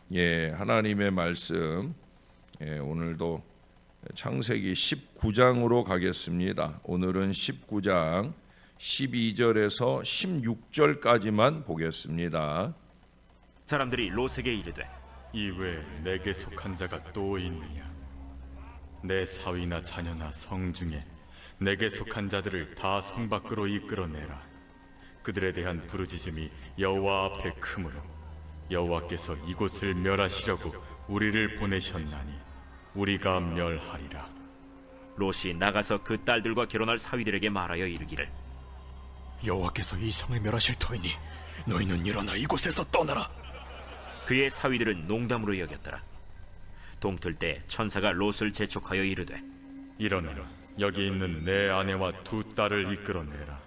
하나님의 말씀 오늘도 창세기 19장으로 가겠습니다. 오늘은 19장 12절에서 16절까지만 보겠습니다. 사람들이 롯에게 이르되 이외에 내게 속한 자가 또 있느냐? 내 사위나 자녀나 성 중에 내게 속한 자들을 다 성 밖으로 이끌어내라. 그들에 대한 부르짖음이 여호와 앞에 크므로 여호와께서 이곳을 멸하시려고 우리를 보내셨나니 우리가 멸하리라. 롯이 나가서 그 딸들과 결혼할 사위들에게 말하여 이르기를 여호와께서 이 성을 멸하실 터이니 너희는 일어나 이곳에서 떠나라. 그의 사위들은 농담으로 여겼더라. 동틀 때 천사가 롯을 재촉하여 이르되 일어나라. 여기 있는 내 아내와 두 딸을 이끌어내라.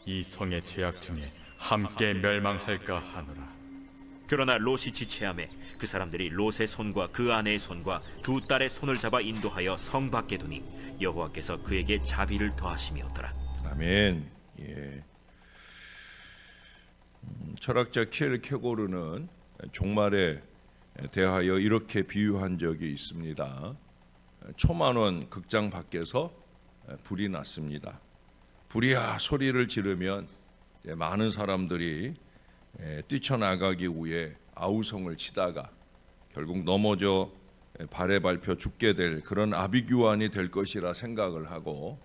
이 성의 죄악 중에 함께 멸망할까 하노라. 그러나 롯이 지체하매 그 사람들이 롯의 손과 그 아내의 손과 두 딸의 손을 잡아 인도하여 성 밖에 두니 여호와께서 그에게 자비를 더하심이었더라. 아멘. 철학자 키엘케고르는 종말에 대하여 이렇게 비유한 적이 있습니다. 초만원 극장 밖에서 불이 났습니다. 불이야 소리를 지르면 많은 사람들이 뛰쳐나가기 위해 아우성을 치다가 결국 넘어져 발에 밟혀 죽게 될 그런 아비규환이 될 것이라 생각을 하고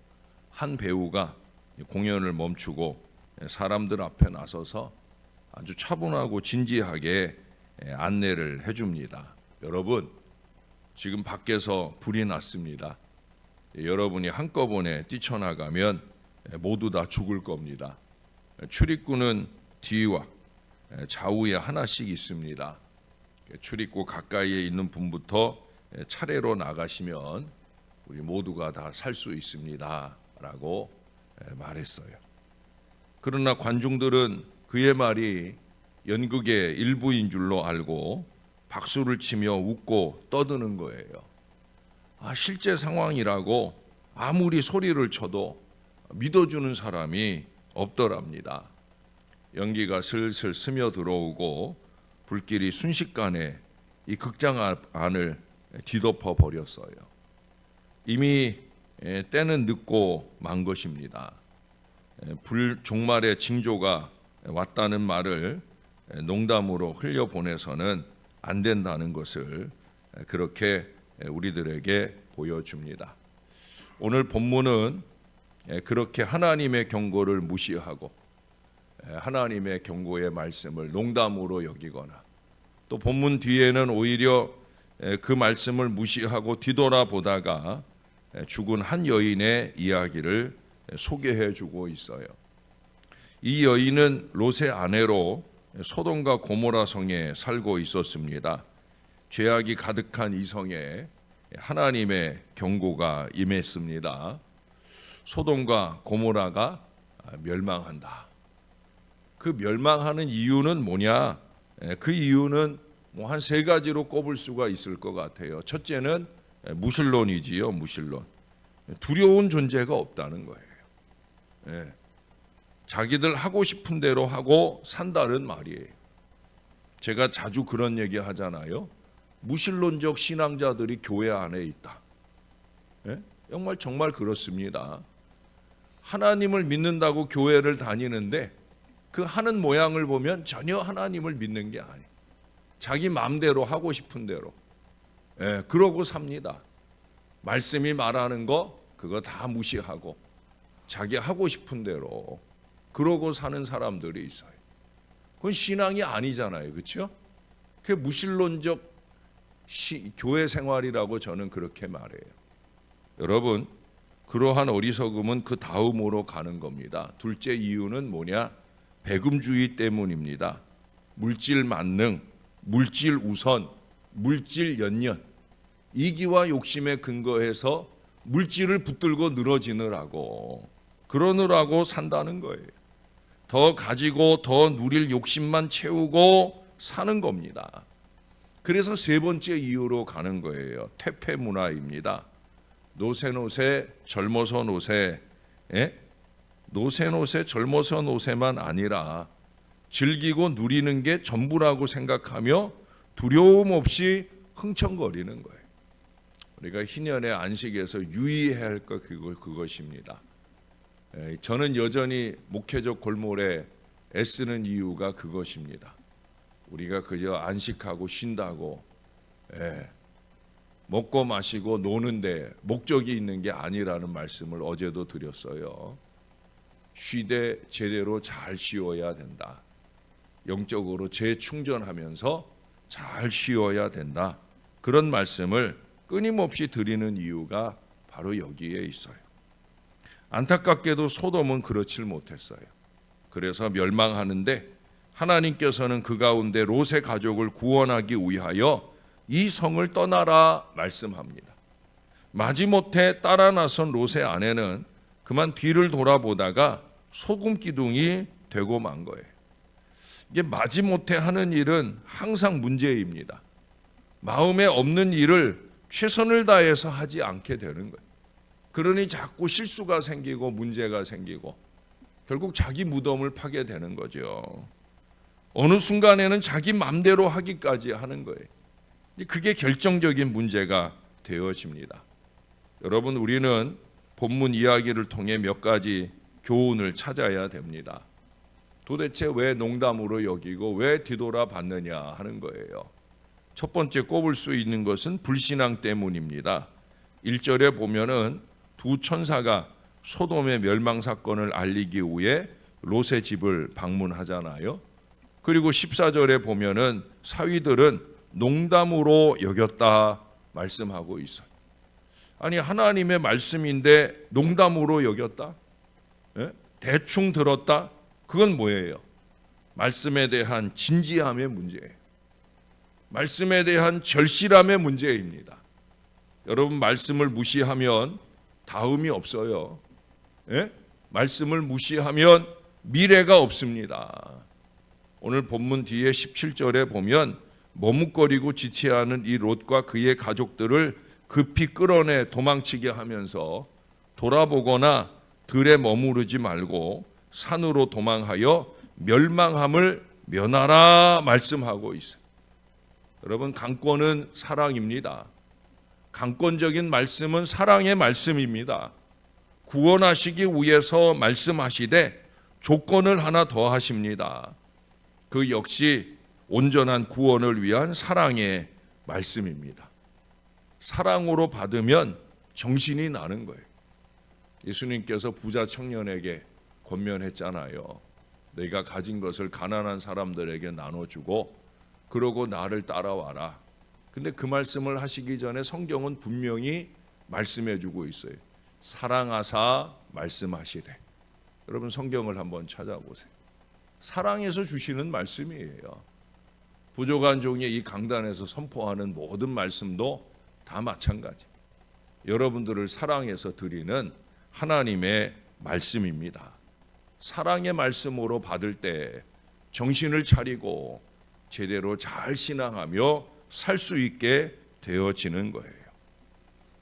한 배우가 공연을 멈추고 사람들 앞에 나서서 아주 차분하고 진지하게 안내를 해줍니다. 여러분, 지금 밖에서 불이 났습니다. 여러분이 한꺼번에 뛰쳐나가면 모두 다 죽을 겁니다. 출입구는 뒤와 좌우에 하나씩 있습니다. 출입구 가까이에 있는 분부터 차례로 나가시면 우리 모두가 다 살 수 있습니다 라고 말했어요. 그러나 관중들은 그의 말이 연극의 일부인 줄로 알고 박수를 치며 웃고 떠드는 거예요. 실제 상황이라고 아무리 소리를 쳐도 믿어주는 사람이 없더랍니다. 연기가 슬슬 스며들어오고 불길이 순식간에 이 극장 안을 뒤덮어 버렸어요. 이미 때는 늦고 만 것입니다. 종말의 징조가 왔다는 말을 농담으로 흘려보내서는 안 된다는 것을 그렇게 우리들에게 보여줍니다. 오늘 본문은 그렇게 하나님의 경고를 무시하고 하나님의 경고의 말씀을 농담으로 여기거나 또 본문 뒤에는 오히려 그 말씀을 무시하고 뒤돌아보다가 죽은 한 여인의 이야기를 소개해 주고 있어요. 이 여인은 롯의 아내로 소돔과 고모라 성에 살고 있었습니다. 죄악이 가득한 이 성에 하나님의 경고가 임했습니다. 소돔과 고모라가 멸망한다. 그 멸망하는 이유는 뭐냐? 그 이유는 한 세 가지로 꼽을 수가 있을 것 같아요. 첫째는 무신론이지요. 무신론. 두려운 존재가 없다는 거예요. 자기들 하고 싶은 대로 하고 산다는 말이에요. 제가 자주 그런 얘기 하잖아요. 무신론적 신앙자들이 교회 안에 있다. 정말 그렇습니다. 하나님을 믿는다고 교회를 다니는데 그 하는 모양을 보면 전혀 하나님을 믿는 게 아니에요. 자기 마음대로 하고 싶은 대로 그러고 삽니다. 말씀이 말하는 거 그거 다 무시하고 자기 하고 싶은 대로 그러고 사는 사람들이 있어요. 그건 신앙이 아니잖아요. 그렇죠? 그게 무신론적 교회 생활이라고 저는 그렇게 말해요. 여러분, 그러한 어리석음은 그 다음으로 가는 겁니다. 둘째 이유는 뭐냐? 배금주의 때문입니다. 물질 만능, 물질 우선, 물질 연연, 이기와 욕심에 근거해서 물질을 붙들고 늘어지느라고 그러느라고 산다는 거예요. 더 가지고 더 누릴 욕심만 채우고 사는 겁니다. 그래서 세 번째 이유로 가는 거예요. 퇴폐 문화입니다. 노세 젊어서 노세, 노세 젊어서 노세만 아니라 즐기고 누리는 게 전부라고 생각하며 두려움 없이 흥청거리는 거예요. 우리가 희년의 안식에서 유의해야 할 것 그것입니다. 저는 여전히 목회적 골몰에 애쓰는 이유가 그것입니다. 우리가 그저 안식하고 쉰다고 먹고 마시고 노는데 목적이 있는 게 아니라는 말씀을 어제도 드렸어요. 쉬되 제대로 잘 쉬어야 된다. 영적으로 재충전하면서 잘 쉬어야 된다. 그런 말씀을 끊임없이 드리는 이유가 바로 여기에 있어요. 안타깝게도 소돔은 그렇질 못했어요. 그래서 멸망하는데 하나님께서는 그 가운데 롯의 가족을 구원하기 위하여 이 성을 떠나라 말씀합니다. 마지못해 따라 나선 롯의 아내는 그만 뒤를 돌아보다가 소금 기둥이 되고 만 거예요. 이게 마지못해 하는 일은 항상 문제입니다. 마음에 없는 일을 최선을 다해서 하지 않게 되는 거예요. 그러니 자꾸 실수가 생기고 문제가 생기고 결국 자기 무덤을 파게 되는 거죠. 어느 순간에는 자기 맘대로 하기까지 하는 거예요. 그게 결정적인 문제가 되어집니다. 여러분, 우리는 본문 이야기를 통해 몇 가지 교훈을 찾아야 됩니다. 도대체 왜 농담으로 여기고 왜 뒤돌아봤느냐 하는 거예요. 첫 번째 꼽을 수 있는 것은 불신앙 때문입니다. 1절에 보면은 두 천사가 소돔의 멸망 사건을 알리기 위해 롯의 집을 방문하잖아요. 그리고 14절에 보면은 사위들은 농담으로 여겼다 말씀하고 있어요. 아니, 하나님의 말씀인데 농담으로 여겼다? 대충 들었다? 그건 뭐예요? 말씀에 대한 진지함의 문제예요. 말씀에 대한 절실함의 문제입니다. 여러분, 말씀을 무시하면 다음이 없어요. 말씀을 무시하면 미래가 없습니다. 오늘 본문 뒤에 17절에 보면 머뭇거리고 지체하는 이 롯과 그의 가족들을 급히 끌어내 도망치게 하면서 돌아보거나 들에 머무르지 말고 산으로 도망하여 멸망함을 면하라 말씀하고 있어요. 여러분, 강권은 사랑입니다. 강권적인 말씀은 사랑의 말씀입니다. 구원하시기 위해서 말씀하시되 조건을 하나 더 하십니다. 그 역시 온전한 구원을 위한 사랑의 말씀입니다. 사랑으로 받으면 정신이 나는 거예요. 예수님께서 부자 청년에게 권면했잖아요. 내가 가진 것을 가난한 사람들에게 나눠주고 그러고 나를 따라와라. 근데 그 말씀을 하시기 전에 성경은 분명히 말씀해주고 있어요. 사랑하사 말씀하시되. 여러분, 성경을 한번 찾아보세요. 사랑해서 주시는 말씀이에요. 부족한 종이 이 강단에서 선포하는 모든 말씀도 다 마찬가지. 여러분들을 사랑해서 드리는 하나님의 말씀입니다. 사랑의 말씀으로 받을 때 정신을 차리고 제대로 잘 신앙하며 살 수 있게 되어지는 거예요.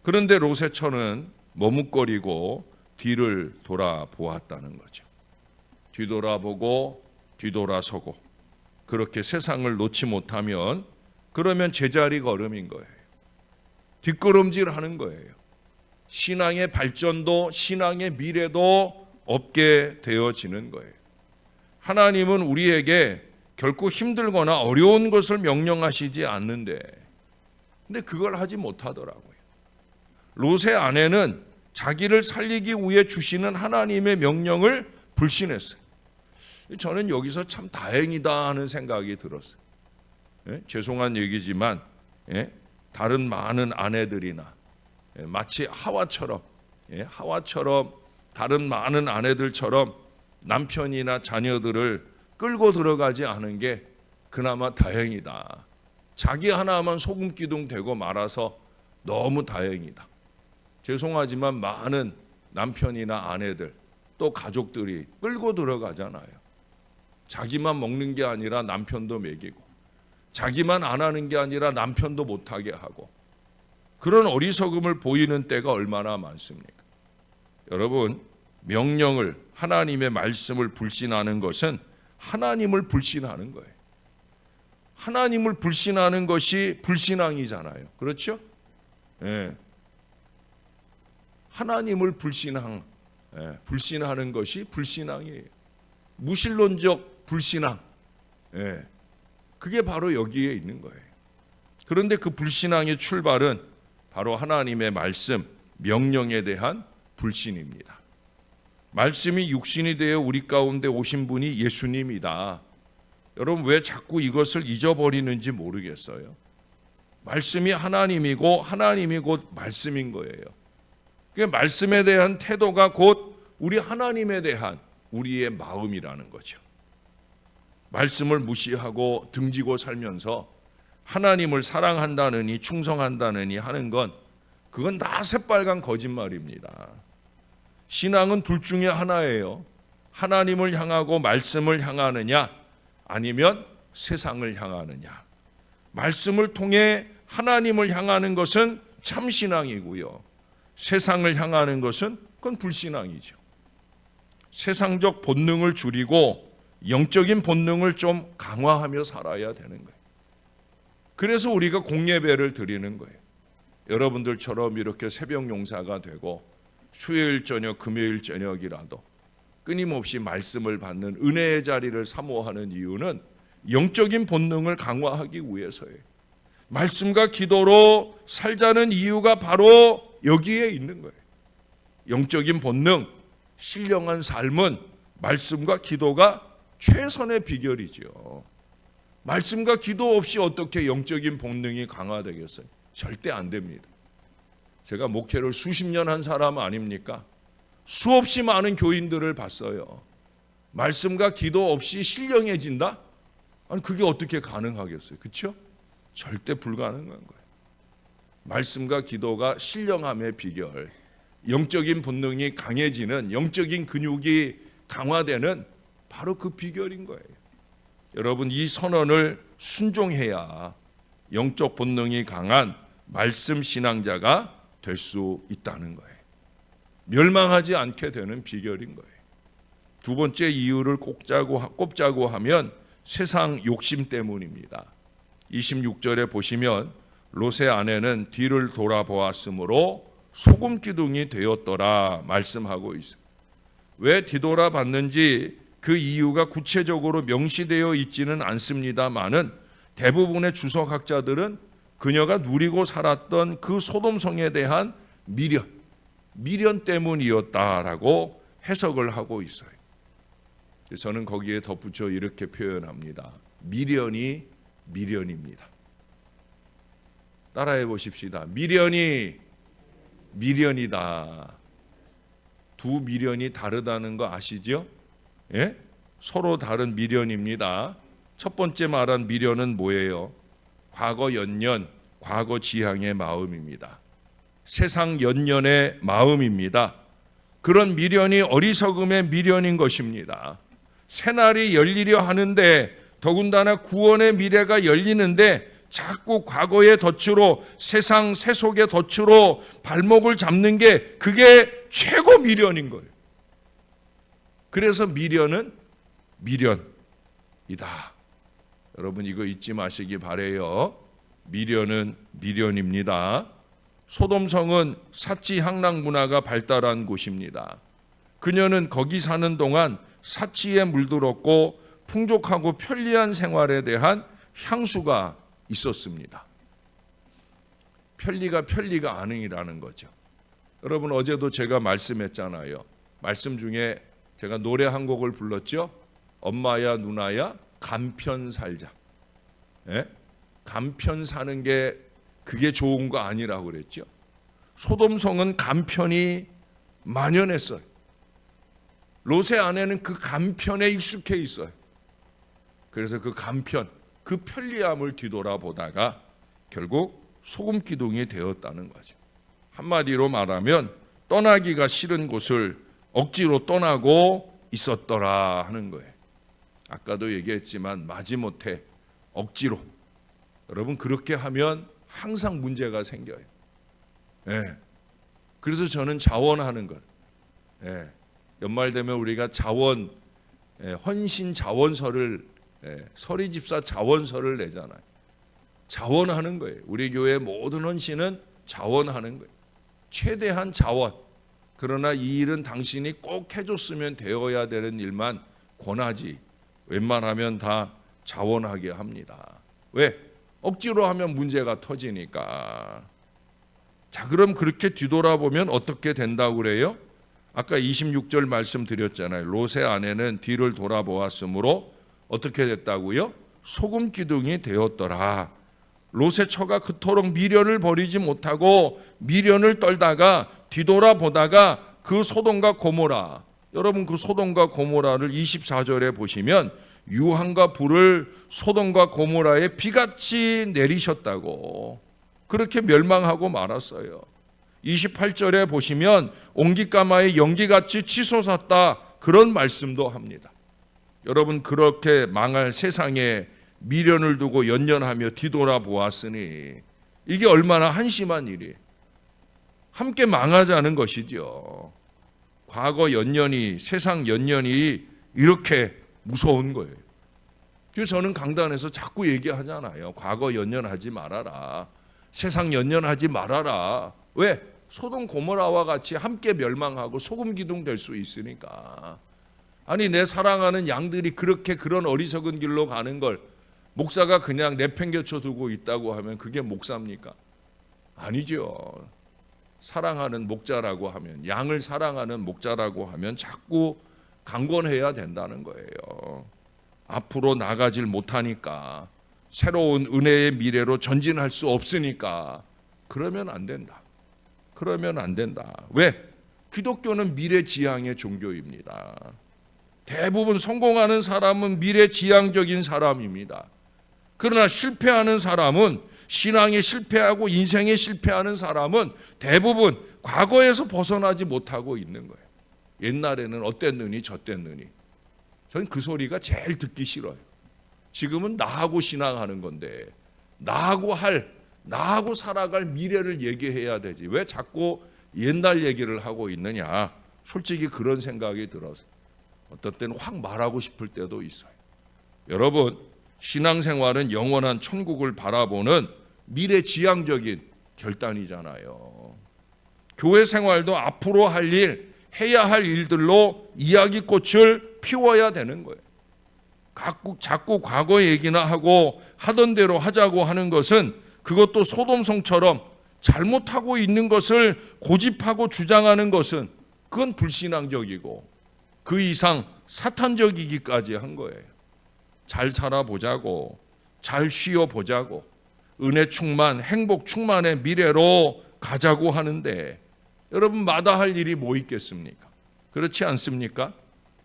그런데 롯의 처는 머뭇거리고 뒤를 돌아보았다는 거죠. 뒤돌아보고 뒤돌아서고 그렇게 세상을 놓지 못하면 그러면 제자리 걸음인 거예요. 뒷걸음질하는 거예요. 신앙의 발전도 신앙의 미래도 없게 되어지는 거예요. 하나님은 우리에게 결코 힘들거나 어려운 것을 명령하시지 않는데 근데 그걸 하지 못하더라고요. 롯의 아내는 자기를 살리기 위해 주시는 하나님의 명령을 불신했어요. 저는 여기서 참 다행이다 하는 생각이 들었어요. 죄송한 얘기지만 다른 많은 아내들이나 마치 하와처럼 다른 많은 아내들처럼 남편이나 자녀들을 끌고 들어가지 않은 게 그나마 다행이다. 자기 하나만 소금 기둥 되고 말아서 너무 다행이다. 죄송하지만 많은 남편이나 아내들 또 가족들이 끌고 들어가잖아요. 자기만 먹는 게 아니라 남편도 먹이고 자기만 안 하는 게 아니라 남편도 못하게 하고 그런 어리석음을 보이는 때가 얼마나 많습니까? 여러분, 명령을 하나님의 말씀을 불신하는 것은 하나님을 불신하는 거예요. 하나님을 불신하는 것이 불신앙이잖아요. 그렇죠? 예. 하나님을 불신하는 것이 불신앙이에요. 무신론적 불신앙. 예. 그게 바로 여기에 있는 거예요. 그런데 그 불신앙의 출발은 바로 하나님의 말씀, 명령에 대한 불신입니다. 말씀이 육신이 되어 우리 가운데 오신 분이 예수님이다. 여러분 왜 자꾸 이것을 잊어버리는지 모르겠어요. 말씀이 하나님이고 하나님이 곧 말씀인 거예요. 그 말씀에 대한 태도가 곧 우리 하나님에 대한 우리의 마음이라는 거죠. 말씀을 무시하고 등지고 살면서 하나님을 사랑한다느니 충성한다느니 하는 건 그건 다 새빨간 거짓말입니다. 신앙은 둘 중에 하나예요. 하나님을 향하고 말씀을 향하느냐 아니면 세상을 향하느냐. 말씀을 통해 하나님을 향하는 것은 참신앙이고요. 세상을 향하는 것은 그건 불신앙이죠. 세상적 본능을 줄이고 영적인 본능을 좀 강화하며 살아야 되는 거예요. 그래서 우리가 공예배를 드리는 거예요. 여러분들처럼 이렇게 새벽 용사가 되고 수요일 저녁, 금요일 저녁이라도 끊임없이 말씀을 받는 은혜의 자리를 사모하는 이유는 영적인 본능을 강화하기 위해서예요. 말씀과 기도로 살자는 이유가 바로 여기에 있는 거예요. 영적인 본능, 신령한 삶은 말씀과 기도가 최선의 비결이죠. 말씀과 기도 없이 어떻게 영적인 본능이 강화되겠어요? 절대 안 됩니다. 제가 목회를 수십 년 한 사람 아닙니까? 수없이 많은 교인들을 봤어요. 말씀과 기도 없이 신령해진다? 아니 그게 어떻게 가능하겠어요? 그렇죠? 절대 불가능한 거예요. 말씀과 기도가 신령함의 비결, 영적인 본능이 강해지는, 영적인 근육이 강화되는 바로 그 비결인 거예요. 여러분 이 선언을 순종해야 영적 본능이 강한 말씀 신앙자가 될 수 있다는 거예요. 멸망하지 않게 되는 비결인 거예요. 두 번째 이유를 꼽자고 하면 세상 욕심 때문입니다. 26절에 보시면 롯의 아내는 뒤를 돌아보았으므로 소금 기둥이 되었더라 말씀하고 있어요. 왜 뒤돌아봤는지 그 이유가 구체적으로 명시되어 있지는 않습니다만은 대부분의 주석학자들은 그녀가 누리고 살았던 그 소돔성에 대한 미련 때문이었다라고 해석을 하고 있어요. 저는 거기에 덧붙여 이렇게 표현합니다. 미련이 미련입니다. 따라해 보십시다. 미련이 미련이다. 두 미련이 다르다는 거 아시죠? 예? 서로 다른 미련입니다. 첫 번째 말한 미련은 뭐예요? 과거 연년, 과거 지향의 마음입니다. 세상 연년의 마음입니다. 그런 미련이 어리석음의 미련인 것입니다. 새날이 열리려 하는데 더군다나 구원의 미래가 열리는데 자꾸 과거의 덫으로 세상 세속의 덫으로 발목을 잡는 게 그게 최고 미련인 거예요. 그래서 미련은 미련이다. 여러분 이거 잊지 마시기 바래요. 미련은 미련입니다. 소돔성은 사치 향락 문화가 발달한 곳입니다. 그녀는 거기 사는 동안 사치에 물들었고 풍족하고 편리한 생활에 대한 향수가 있었습니다. 편리가 아니라는 거죠. 여러분 어제도 제가 말씀했잖아요. 말씀 중에 제가 노래 한 곡을 불렀죠. 엄마야 누나야 간편 살자. 예? 간편 사는 게 그게 좋은 거 아니라고 그랬죠. 소돔성은 간편이 만연했어요. 롯의 아내는 그 간편에 익숙해 있어요. 그래서 그 간편, 그 편리함을 뒤돌아보다가 결국 소금 기둥이 되었다는 거죠. 한마디로 말하면 떠나기가 싫은 곳을 억지로 떠나고 있었더라 하는 거예요. 아까도 얘기했지만 마지못해 억지로. 여러분 그렇게 하면 항상 문제가 생겨요. 예. 그래서 저는 자원하는 것. 예. 연말 되면 우리가 자원, 헌신 자원서를 서리 집사 자원서를 내잖아요. 자원하는 거예요. 우리 교회 모든 헌신은 자원하는 거예요. 최대한 자원. 그러나 이 일은 당신이 꼭 해줬으면 되어야 되는 일만 권하지 웬만하면 다 자원하게 합니다. 왜? 억지로 하면 문제가 터지니까. 자, 그럼 그렇게 뒤돌아보면 어떻게 된다고 그래요? 아까 26절 말씀드렸잖아요. 롯의 아내는 뒤를 돌아보았으므로 어떻게 됐다고요? 소금 기둥이 되었더라. 롯의 처가 그토록 미련을 버리지 못하고 미련을 떨다가 뒤돌아보다가 그 소돔과 고모라, 여러분 그 소돔과 고모라를 24절에 보시면 유황과 불을 소돔과 고모라에 비같이 내리셨다고 그렇게 멸망하고 말았어요. 28절에 보시면 온깃가마에 연기같이 치솟았다 그런 말씀도 합니다. 여러분 그렇게 망할 세상에 미련을 두고 연연하며 뒤돌아보았으니 이게 얼마나 한심한 일이에요. 함께 망하자는 것이죠. 과거 연연이, 세상 연연이 이렇게 무서운 거예요. 그래서 저는 강단에서 자꾸 얘기하잖아요. 과거 연연하지 말아라. 세상 연연하지 말아라. 왜? 소돔 고모라와 같이 함께 멸망하고 소금 기둥 될 수 있으니까. 아니 내 사랑하는 양들이 그렇게 그런 어리석은 길로 가는 걸 목사가 그냥 내팽개쳐 두고 있다고 하면 그게 목사입니까? 아니죠. 사랑하는 목자라고 하면, 양을 사랑하는 목자라고 하면 자꾸 강권해야 된다는 거예요. 앞으로 나가질 못하니까, 새로운 은혜의 미래로 전진할 수 없으니까 그러면 안 된다. 그러면 안 된다. 왜? 기독교는 미래지향의 종교입니다. 대부분 성공하는 사람은 미래지향적인 사람입니다. 그러나 실패하는 사람은, 신앙에 실패하고 인생에 실패하는 사람은 대부분 과거에서 벗어나지 못하고 있는 거예요. 옛날에는 어땠느니 저땠느니. 저는 그 소리가 제일 듣기 싫어요. 지금은 나하고 신앙하는 건데 나하고 살아갈 미래를 얘기해야 되지. 왜 자꾸 옛날 얘기를 하고 있느냐. 솔직히 그런 생각이 들어서 어떤 때는 확 말하고 싶을 때도 있어요. 여러분, 신앙생활은 영원한 천국을 바라보는 미래지향적인 결단이잖아요. 교회 생활도 앞으로 할 일, 해야 할 일들로 이야기꽃을 피워야 되는 거예요. 자꾸 과거 얘기나 하고 하던 대로 하자고 하는 것은, 그것도 소돔성처럼 잘못하고 있는 것을 고집하고 주장하는 것은 그건 불신앙적이고 그 이상 사탄적이기까지 한 거예요. 잘 살아보자고, 잘 쉬어보자고, 은혜 충만, 행복 충만의 미래로 가자고 하는데 여러분 마다할 일이 뭐 있겠습니까? 그렇지 않습니까?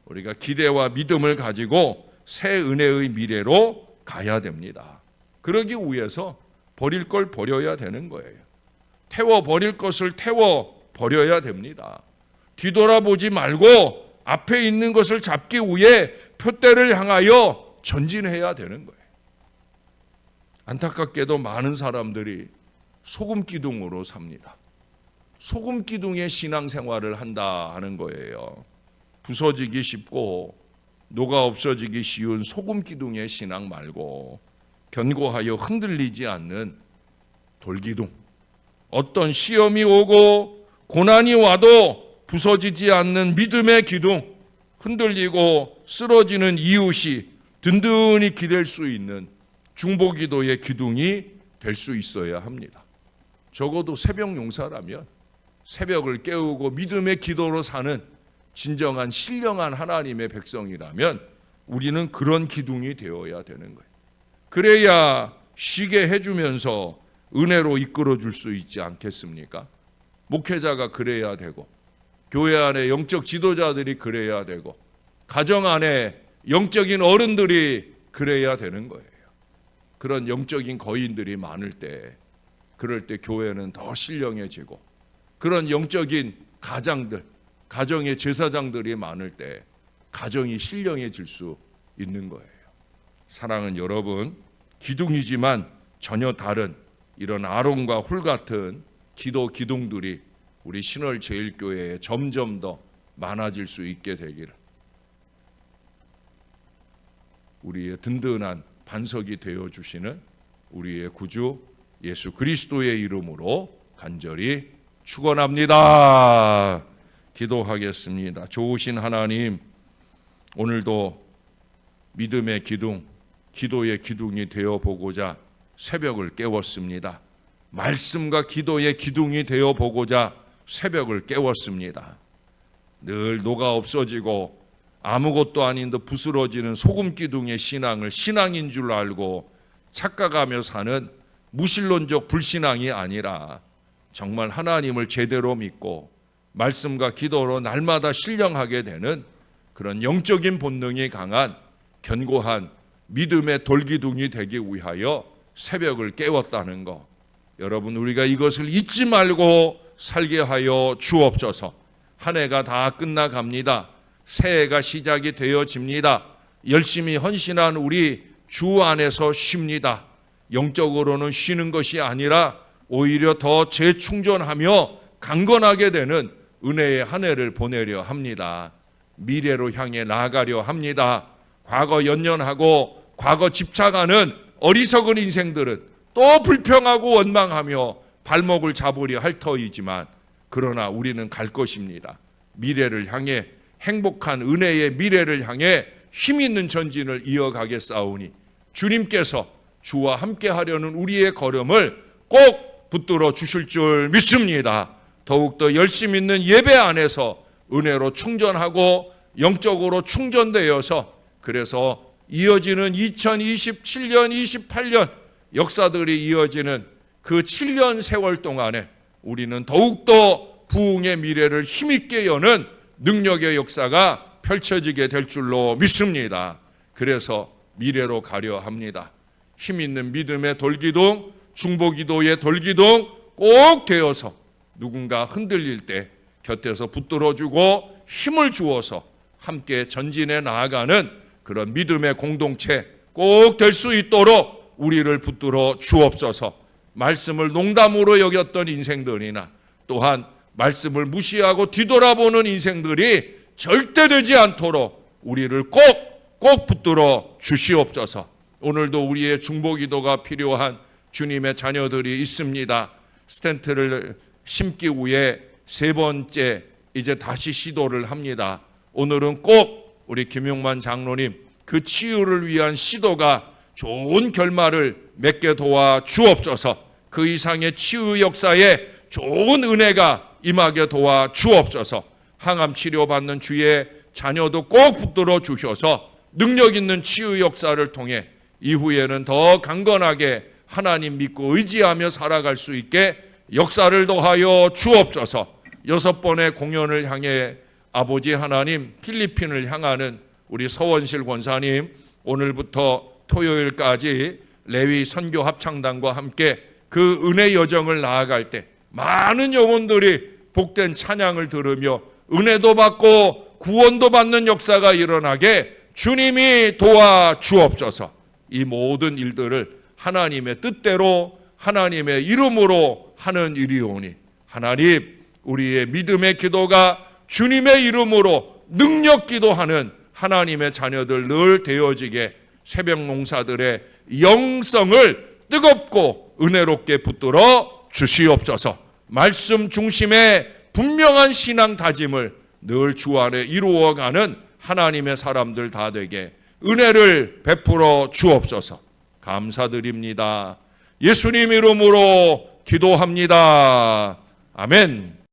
우리가 기대와 믿음을 가지고 새 은혜의 미래로 가야 됩니다. 그러기 위해서 버릴 걸 버려야 되는 거예요. 태워 버릴 것을 태워 버려야 됩니다. 뒤돌아보지 말고 앞에 있는 것을 잡기 위해 표대를 향하여 전진해야 되는 거예요. 안타깝게도 많은 사람들이 소금 기둥으로 삽니다. 소금 기둥의 신앙생활을 한다 하는 거예요. 부서지기 쉽고 녹아 없어지기 쉬운 소금 기둥의 신앙 말고 견고하여 흔들리지 않는 돌기둥, 어떤 시험이 오고 고난이 와도 부서지지 않는 믿음의 기둥, 흔들리고 쓰러지는 이웃이 든든히 기댈 수 있는 중보기도의 기둥이 될 수 있어야 합니다. 적어도 새벽 용사라면, 새벽을 깨우고 믿음의 기도로 사는 진정한 신령한 하나님의 백성이라면 우리는 그런 기둥이 되어야 되는 거예요. 그래야 쉬게 해주면서 은혜로 이끌어 줄 수 있지 않겠습니까? 목회자가 그래야 되고, 교회 안에 영적 지도자들이 그래야 되고, 가정 안에 영적인 어른들이 그래야 되는 거예요. 그런 영적인 거인들이 많을 때, 그럴 때 교회는 더 신령해지고, 그런 영적인 가장들, 가정의 제사장들이 많을 때 가정이 신령해질 수 있는 거예요. 사랑은 여러분, 기둥이지만 전혀 다른 이런 아론과 훌 같은 기도 기둥들이 우리 신월제일교회에 점점 더 많아질 수 있게 되기를. 우리의 든든한 반석이 되어 주시는 우리의 구주 예수 그리스도의 이름으로 간절히 축원합니다. 기도하겠습니다. 좋으신 하나님, 오늘도 믿음의 기둥, 기도의 기둥이 되어 보고자 새벽을 깨웠습니다. 말씀과 기도의 기둥이 되어 보고자 새벽을 깨웠습니다. 늘 녹아 없어지고 아무것도 아닌 듯 부스러지는 소금 기둥의 신앙을 신앙인 줄 알고 착각하며 사는 무신론적 불신앙이 아니라 정말 하나님을 제대로 믿고 말씀과 기도로 날마다 신령하게 되는 그런 영적인 본능이 강한 견고한 믿음의 돌기둥이 되기 위하여 새벽을 깨웠다는 것, 여러분 우리가 이것을 잊지 말고 살게 하여 주옵소서. 한 해가 다 끝나갑니다. 새해가 시작이 되어집니다. 열심히 헌신한 우리 주 안에서 쉽니다. 영적으로는 쉬는 것이 아니라 오히려 더 재충전하며 강건하게 되는 은혜의 한 해를 보내려 합니다. 미래로 향해 나아가려 합니다. 과거 연연하고 과거 집착하는 어리석은 인생들은 또 불평하고 원망하며 발목을 잡으려 할 터이지만 그러나 우리는 갈 것입니다. 미래를 향해 행복한 은혜의 미래를 향해 힘 있는 전진을 이어가겠사오니 주님께서 주와 함께 하려는 우리의 걸음을 꼭 붙들어 주실 줄 믿습니다. 더욱더 열심 있는 예배 안에서 은혜로 충전하고 영적으로 충전되어서 그래서 이어지는 2027년, 28년 역사들이 이어지는 그 7년 세월 동안에 우리는 더욱더 부흥의 미래를 힘있게 여는 능력의 역사가 펼쳐지게 될 줄로 믿습니다. 그래서 미래로 가려 합니다. 힘 있는 믿음의 돌기둥, 중보기도의 돌기둥 꼭 되어서 누군가 흔들릴 때 곁에서 붙들어주고 힘을 주어서 함께 전진해 나아가는 그런 믿음의 공동체 꼭 될 수 있도록 우리를 붙들어 주옵소서. 말씀을 농담으로 여겼던 인생들이나 또한 말씀을 무시하고 뒤돌아보는 인생들이 절대 되지 않도록 우리를 꼭 붙들어 주시옵소서. 오늘도 우리의 중보기도가 필요한 주님의 자녀들이 있습니다. 스텐트를 심기 위해 세 번째 이제 다시 시도를 합니다. 오늘은 꼭 우리 김용만 장로님 그 치유를 위한 시도가 좋은 결말을 맺게 도와 주옵소서. 그 이상의 치유 역사에 좋은 은혜가 임하게 도와 주옵소서. 항암 치료받는 주의 자녀도 꼭 붙들어 주셔서 능력 있는 치유 역사를 통해 이후에는 더 강건하게 하나님 믿고 의지하며 살아갈 수 있게 역사를 더하여 주옵소서. 6번의 공연을 향해 아버지 하나님 필리핀을 향하는 우리 서원실 권사님 오늘부터 토요일까지 레위 선교 합창단과 함께 그 은혜 여정을 나아갈 때 많은 영혼들이 복된 찬양을 들으며 은혜도 받고 구원도 받는 역사가 일어나게 주님이 도와 주옵소서. 이 모든 일들을 하나님의 뜻대로 하나님의 이름으로 하는 일이오니 하나님 우리의 믿음의 기도가 주님의 이름으로 능력 기도하는 하나님의 자녀들 늘 되어지게 새벽 농사들의 영성을 뜨겁고 은혜롭게 붙들어 주시옵소서. 말씀 중심의 분명한 신앙 다짐을 늘 주 안에 이루어가는 하나님의 사람들 다 되게 은혜를 베풀어 주옵소서. 감사드립니다. 예수님 이름으로 기도합니다. 아멘.